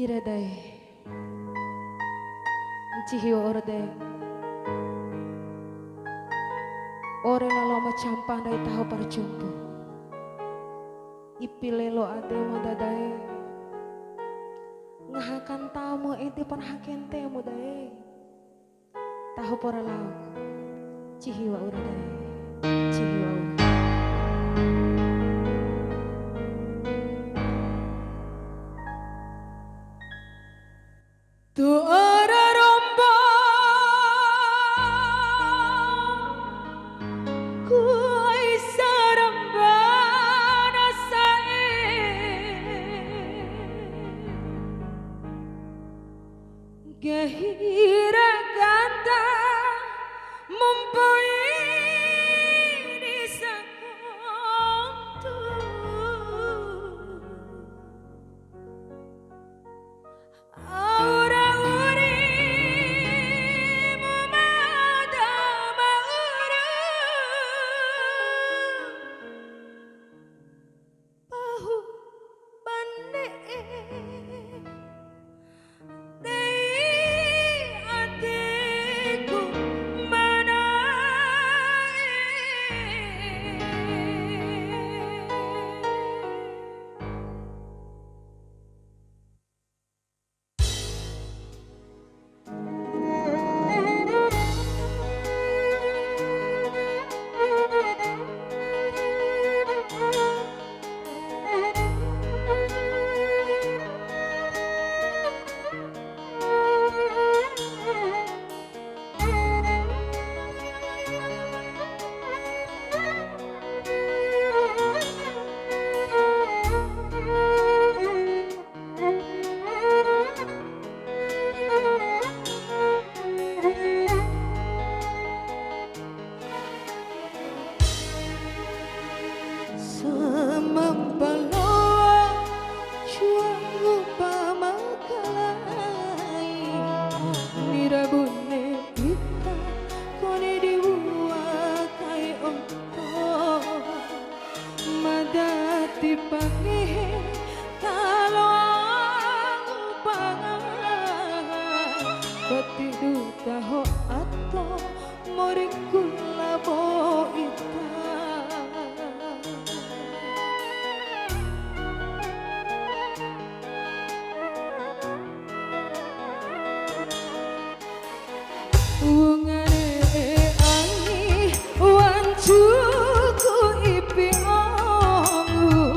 Iradai Cihiwa orde Ore lalo macam pandai tahu perjumpu Ipilelo ade modadae Ngahakan tamu iti panhakente mudae Tahu pora lau Cihiwa urde Cihiwa urde Tu ora rombo Kuai sarambana sae Gahira ganda Mumpui di sangontu Aura urimu madama ura Pahu bande Dei atiku Tahu atau moriku labo ita Wungane angi wancuku ipi ongu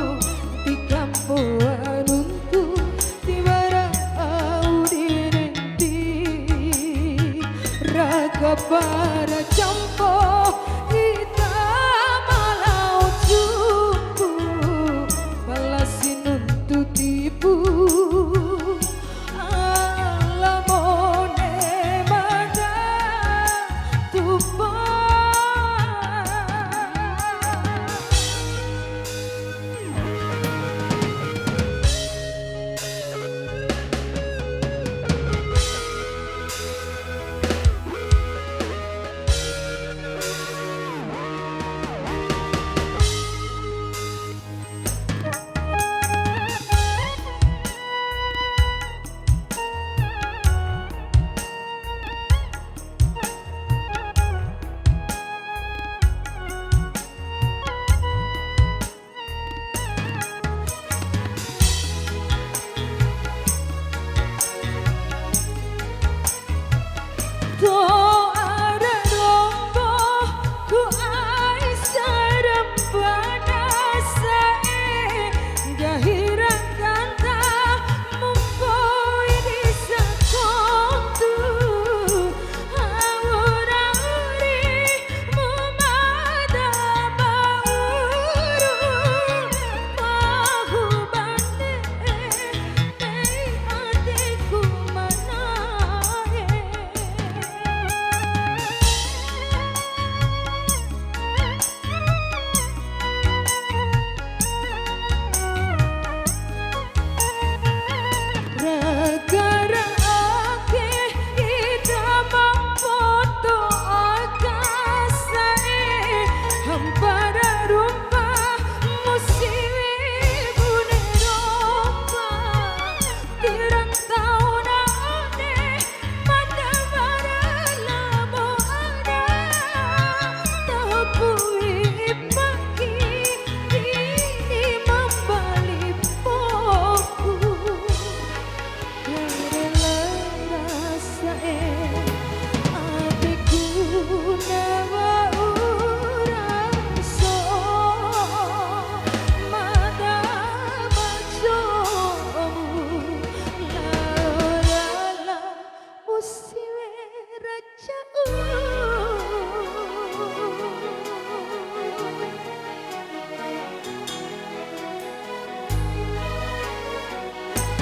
di kampuan untuk tibara audinenti raga para campo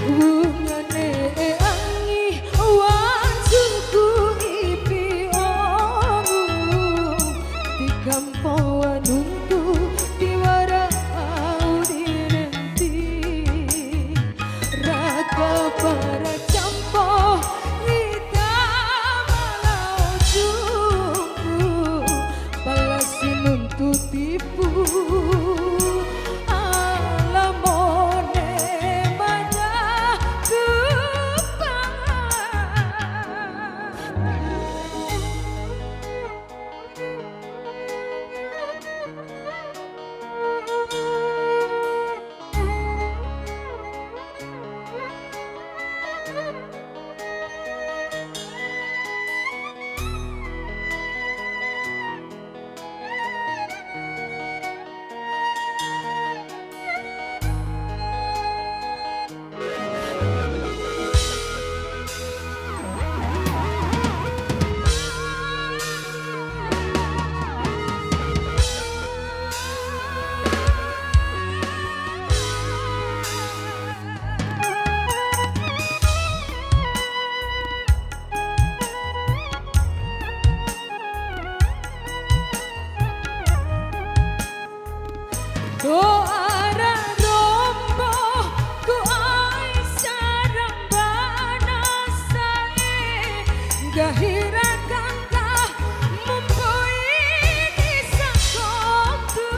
Wungane angi wan suku ipi ongu dikampo wanungku diwara aurinenti raka para campo ita malau jumpu balasin untuk tipu doa rombo ku ai sarang banasae gahira kangkah mumpui di sakotu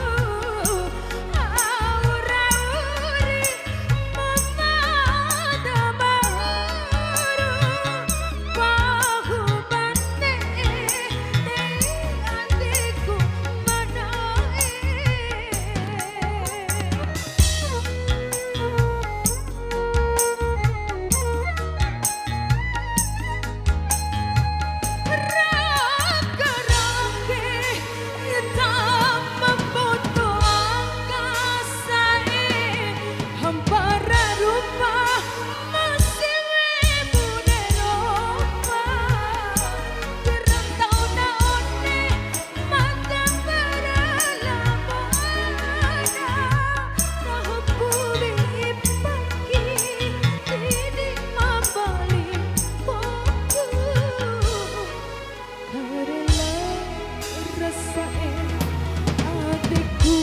aura-uri mamada baru bahu bante di hatiku manae rasain hatiku